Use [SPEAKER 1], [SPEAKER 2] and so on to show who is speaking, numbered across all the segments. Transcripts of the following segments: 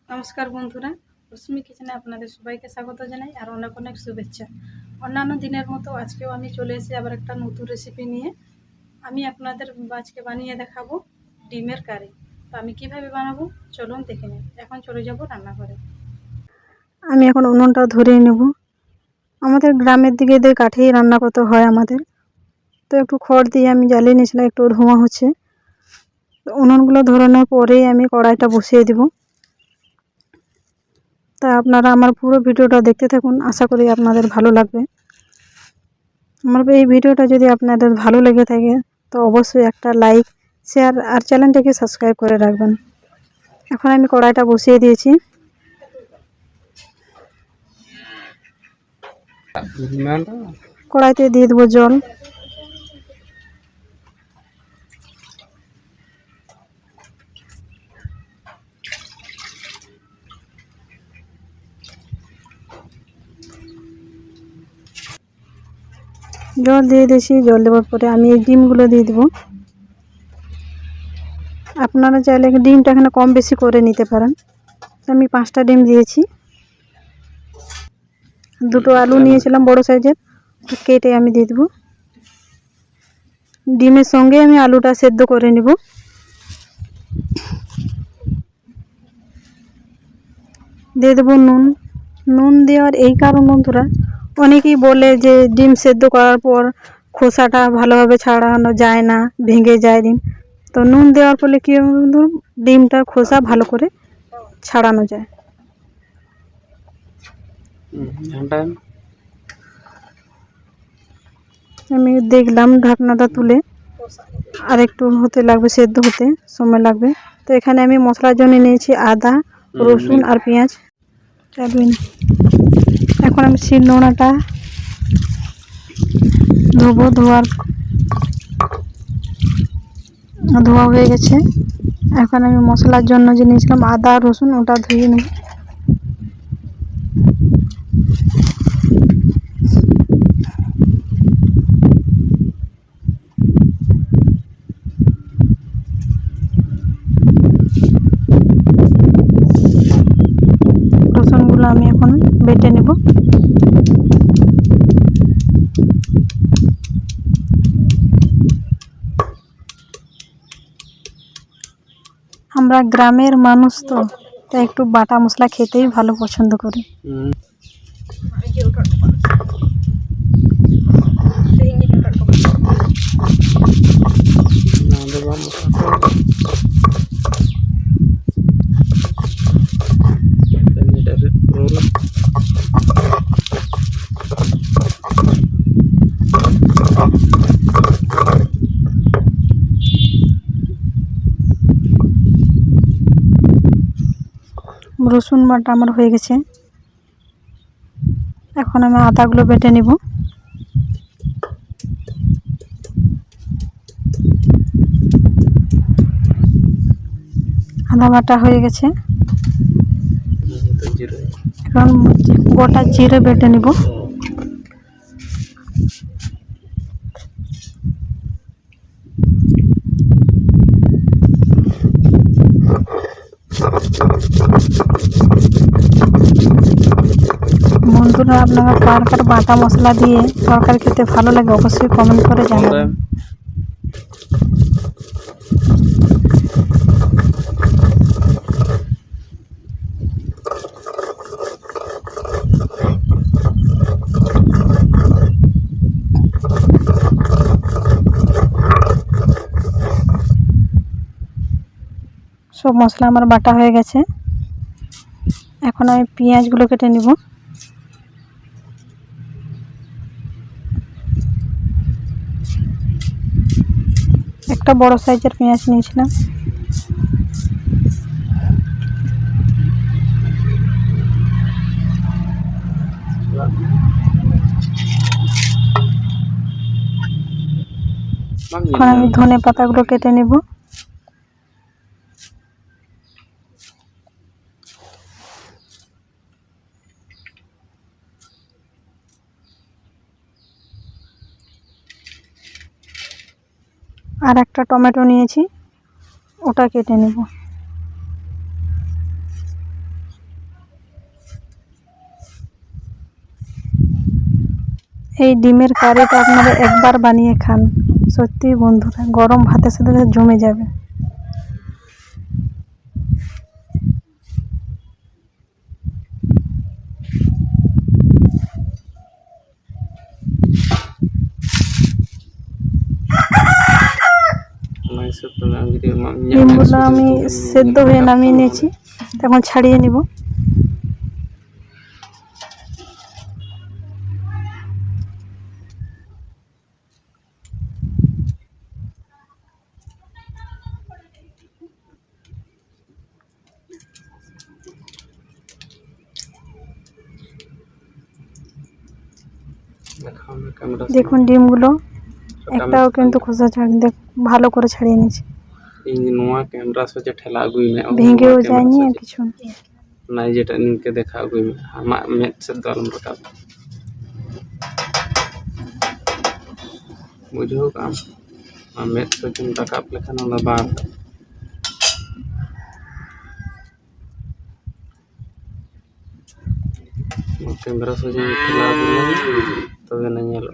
[SPEAKER 1] নমস্কার বন্ধুরা, রশ্মি কিচেনে আপনাদের সবাইকে স্বাগত জানাই আর অনেক অনেক শুভেচ্ছা। অন্যান্য দিনের মতো আজকেও আমি চলে এসেছি আবার একটা নতুন রেসিপি নিয়ে। আমি আপনাদের আজকে বানিয়ে দেখাবো ডিমের কারি। তো আমি কিভাবে বানাবো চলুন দেখে নিন। এখন চলে যাব রান্নাঘরে। আমি এখন উনুনটা ধরিয়ে নেব। আমাদের গ্রামের দিকে দিয়ে কাঠেই রান্না করতে হয় আমাদের। তো একটু খড় দিয়ে আমি জ্বালিয়ে নিয়েছিলাম, একটু ধোঁয়া হচ্ছে। তো উনুনগুলো ধরানোর পরেই আমি কড়াইটা বসিয়ে দেব। তা আপনারা আমার পুরো ভিডিওটা দেখতে থাকুন, আশা করি আপনাদের ভালো লাগবে। আমার এই ভিডিওটা যদি আপনাদের ভালো লেগে থাকে তো অবশ্যই একটা লাইক, শেয়ার আর চ্যানেলটাকে সাবস্ক্রাইব করে রাখবেন। এখন আমি কড়াইটা বসিয়ে দিয়েছি। কড়াইতে দিয়ে দেবো জল। জল দিয়ে দিয়েছি। জল দেওয়ার পরে আমি এই ডিমগুলো দিয়ে দেবো। আপনারা চাইলে ডিমটা এখানে কম বেশি করে নিতে পারেন। আমি 5টা ডিম দিয়েছি। 2টো আলু নিয়েছিলাম বড় সাইজের, কেটে আমি দিয়ে দেবো। ডিমের সঙ্গে আমি আলুটা সেদ্ধ করে নেব। দিয়ে দেবো নুন। নুন দেওয়ার এই কারণ বন্ধুরা, অনেকেই বলে যে ডিম সেদ্ধ করার পর খোসাটা ভালোভাবে ছাড়ানো যায় না, ভেঙে যায় ডিম। তো নুন দেওয়ার ফলে কী হবে বন্ধু, ডিমটার খোসা ভালো করে ছাড়ানো যায়। আমি দেখলাম ঢাকনাটা তুলে, আর একটু হতে লাগবে, সেদ্ধ হতে সময় লাগবে। তো এখানে আমি মশলার জন্য নিয়েছি আদা, রসুন আর পেঁয়াজ। এখন আমি শিলনোড়াটা ধোবো। ধোয়া হয়ে গেছে। এখন আমি মশলার জন্য যে নিয়েছিলাম আদা রসুন, ওটা ধুয়ে নেব। রসুনগুলো আমি এখন বেটে নেব। আমরা গ্রামের মানুষ তো, তাই একটু বাটা মশলা খেতেই ভালো পছন্দ করি। রসুন বাটা আমার হয়ে গেছে। এখন আমি আদাগুলো বেটে নিব। আদা বাটা হয়ে গেছে। এখন গোটা জিরে বেটে নিব। বন্ধুরা, আপনারা কার কার বাটা মশলা দিয়ে তরকারি খেতে ভালো লাগে অবশ্যই কমেন্ট করে জানাবেন। সব মশলা আমার বাটা হয়ে গেছে। এখন আমি পেঁয়াজগুলো কেটে নিব। একটা বড় সাইজের পেঁয়াজ নিয়েছিলাম। এখন আমি ধনে পাতাগুলো কেটে নেব। আর একটা টমেটো নিয়েছি, ওটা কেটে নেব। এই ডিমের কারিটা আপনারা একবার বানিয়ে খান, সত্যি বন্ধুরা গরম ভাতের সাথে জমে যাবে। ডিমগুলো আমি সেদ্ধ হয়ে নামিয়ে নিয়েছি, এখন ছাড়িয়ে নিব। দেখুন ডিমগুলো একটাও কিন্তু খোসা ছাড়িয়ে ভালো করে ছাড়িয়ে নিয়েছি, ভেঙেও যায়নি আর কিছু
[SPEAKER 2] না। যেটা নিকে দেখা আগুই আমার মেট সেদ্ধ আলম রাখাব বুঝো কাম মেট সেদ্ধ রাখাব লেখান ওনা বাদ कैमरा से जो ठेला दिए तबे ना ñelo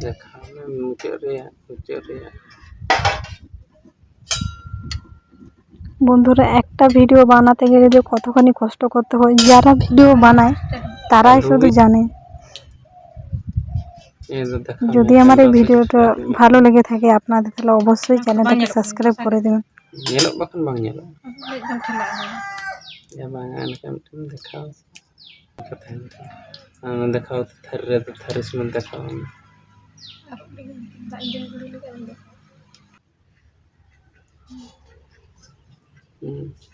[SPEAKER 2] देखा में मुझे
[SPEAKER 1] বন্ধুরা একটা ভিডিও বানাতে গেলে যে কতখানি কষ্ট করতে হয়, যারা ভিডিও বানায় তারাই শুধু জানে। যদি আমার এই ভিডিওটা ভালো লেগে থাকে আপনাদের, তাহলে অবশ্যই চ্যানেলটাকে সাবস্ক্রাইব করে দেবেন।
[SPEAKER 2] ñelo bakkan bang ñelo ya bang an kam tum देखा कथा है देखा थर्रे तो थर्रिस में देखा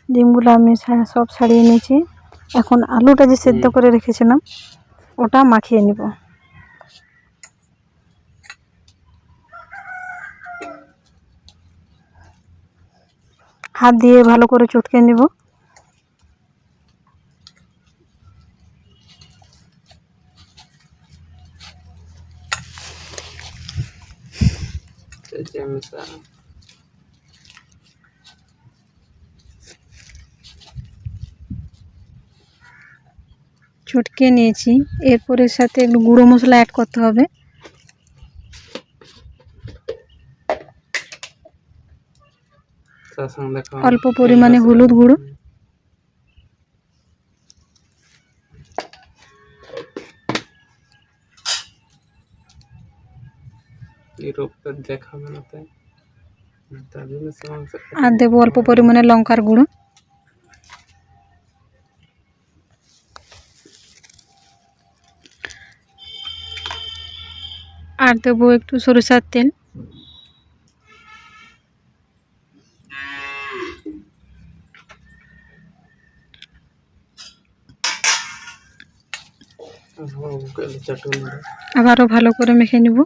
[SPEAKER 1] ডিমগুলো আমি সব ছাড়িয়ে নিয়েছি, এখন আলুটা যে সেদ্ধ করে রেখেছিলাম ওটা মাখিয়ে নিব। হাত দিয়ে ভালো করে চটকে নিব। চটকে নিয়েছি, এরপর এর সাথে একটু গুঁড়ো মশলা অ্যাড করতে হবে। অল্প পরিমাণে হলুদ গুঁড়ো, আর দেবো অল্প পরিমাণে লঙ্কার গুঁড়ো, আর দেবো একটু সরিষার তেল। আবারও ভালো করে মেখে নিব।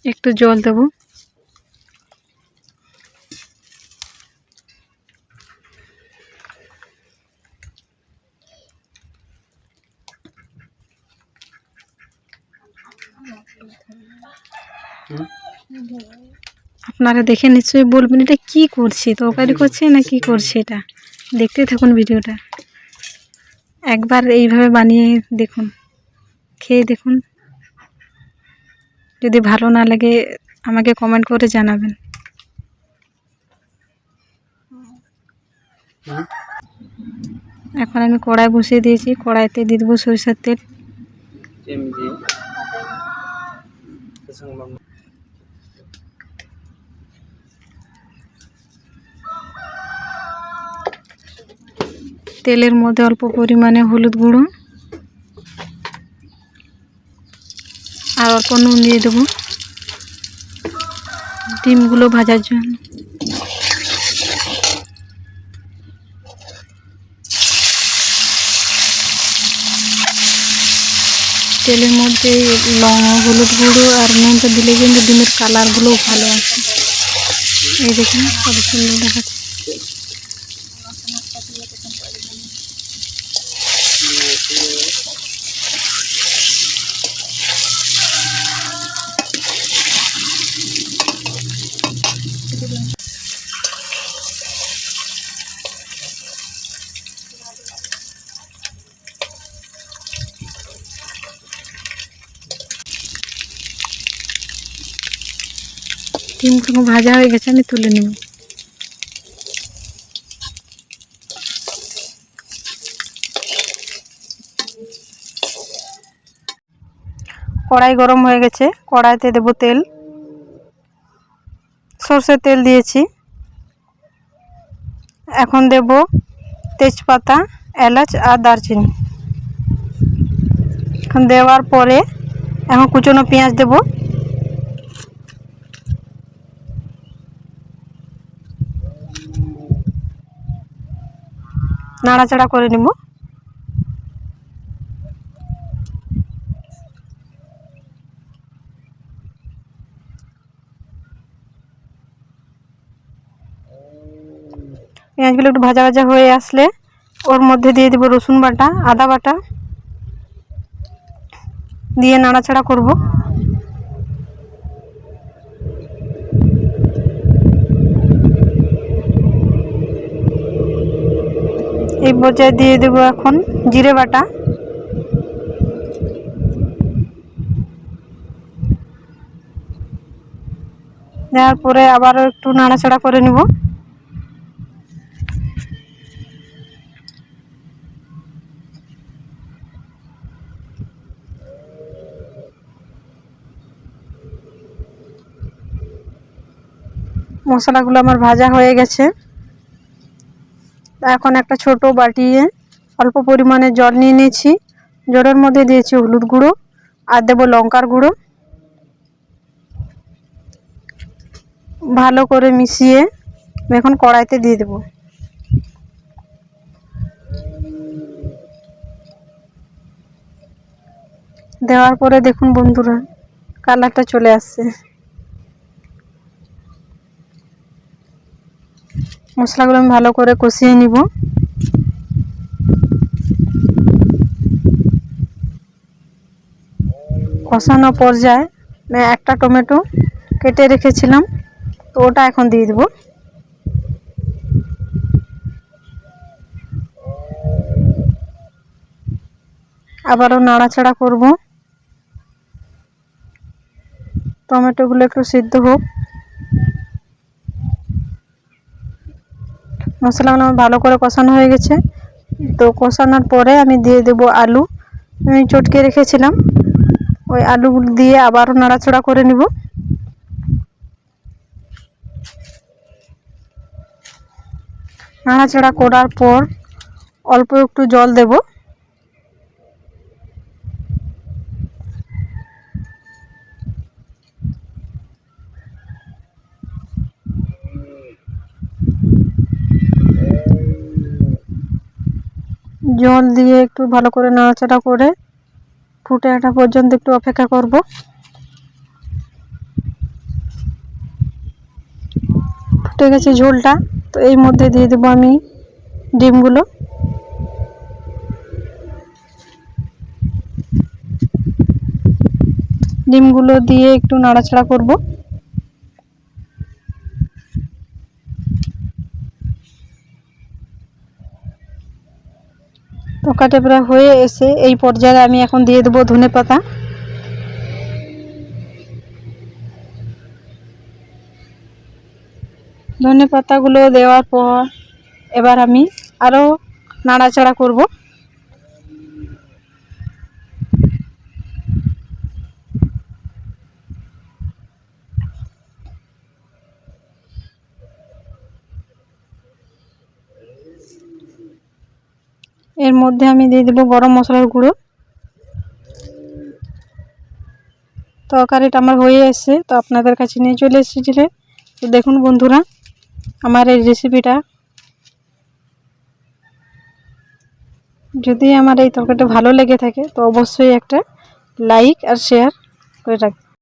[SPEAKER 1] একটু জল দেবো। আপনারা দেখে নিশ্চয়ই বলবেন এটা কি করছে, তরকারি করছে না কি করছে। এটা দেখতে থাকুন ভিডিওটা, একবার এইভাবে বানিয়ে দেখুন, খেয়ে দেখুন। যদি ভালো না লাগে আমাকে কমেন্ট করে জানাবেন। এখন আমি কড়াই বসিয়ে দিয়েছি, কড়াইতে দিয়ে দেবো সরিষার তেল। তেলের মধ্যে অল্প পরিমাণে হলুদ গুঁড়ো আর অল্প নুন দিয়ে দেবো ডিমগুলো ভাজার জন্য। তেলের মধ্যে হলুদ গুঁড়ো আর নুনটা দিলে কিন্তু ডিমের কালারগুলোও ভালো আছে। এই দেখুন কত সুন্দর দেখাচ্ছে। ডিমগুলো ভাজা হয়ে গেছে, আমি তুলে নেব। কড়াই গরম হয়ে গেছে, কড়াইতে দেব তেল। সরষের তেল দিয়েছি। এখন দেব তেজপাতা, এলাচ আর দারচিনি। এখন দেওয়ার পরে এখন কুচনো পেঁয়াজ দেব। নাড়াচাড়া করে নেব। পেঁয়াজগুলো একটু ভাজা ভাজা হয়ে আসলে ওর মধ্যে দিয়ে দেব রসুন বাটা, আদা বাটা দিয়ে নাড়াচাড়া করব। এই পর্যায়ে দিয়ে দেব এখন জিরে বাটা। দেওয়ার পরে আবারও একটু নাড়াচাড়া করে নেব। মশলাগুলো আমার ভাজা হয়ে গেছে। এখন একটা ছোট বাটিয়ে অল্প পরিমাণে জল নিয়ে নিয়েছি। জলের মধ্যে দিয়েছি হলুদ গুঁড়ো আর দেব লঙ্কার গুঁড়ো। ভালো করে মিশিয়ে এখন কড়াইতে দিয়ে দেব। দেওয়ার পরে দেখুন বন্ধুরা, কালারটা চলে আসছে। মশলাগুলো আমি ভালো করে কষিয়ে নিব। কষানো পর্যায়ে আমি একটা টমেটো কেটে রেখেছিলাম, তো ওটা এখন দিয়ে দেব। আবারও নাড়াচাড়া করব। টমেটোগুলো একটু সিদ্ধ হোক। মশলাগুলো আমার ভালো করে কষানো হয়ে গেছে। তো কষানোর পরে আমি দিয়ে দেব আলু। আমি চটকে রেখেছিলাম, ওই আলুগুলো দিয়ে আবারও নাড়াচাড়া করে নিব। নাড়াচাড়া করার পর অল্প একটু জল দেব। জল দিয়ে একটু ভালো করে নাড়াচাড়া করে ফুটে আসা পর্যন্ত একটু অপেক্ষা করব। ফুটে গেছে ঝোলটা, তো এই মধ্যে দিয়ে দেবো আমি ডিমগুলো। ডিমগুলো দিয়ে একটু নাড়াচাড়া করব। তরকারিটা প্রায় হয়ে এসে এই পর্যায়ে আমি এখন দিয়ে দেবো ধনেপাতা। ধনেপাতাগুলো দেওয়ার পর এবার আমি আরও নাড়াচাড়া করব। এর মধ্যে আমি দিয়ে দেবো গরম মশলার গুঁড়ো। তরকারিটা আমার হয়ে এসেছে, তো আপনাদের কাছে নিয়ে চলে এসেছিলে। তো দেখুন বন্ধুরা, আমার এই রেসিপিটা, যদি আমার এই তরকারিটা ভালো লেগে থাকে তো অবশ্যই একটা লাইক আর শেয়ার করে রাখবেন।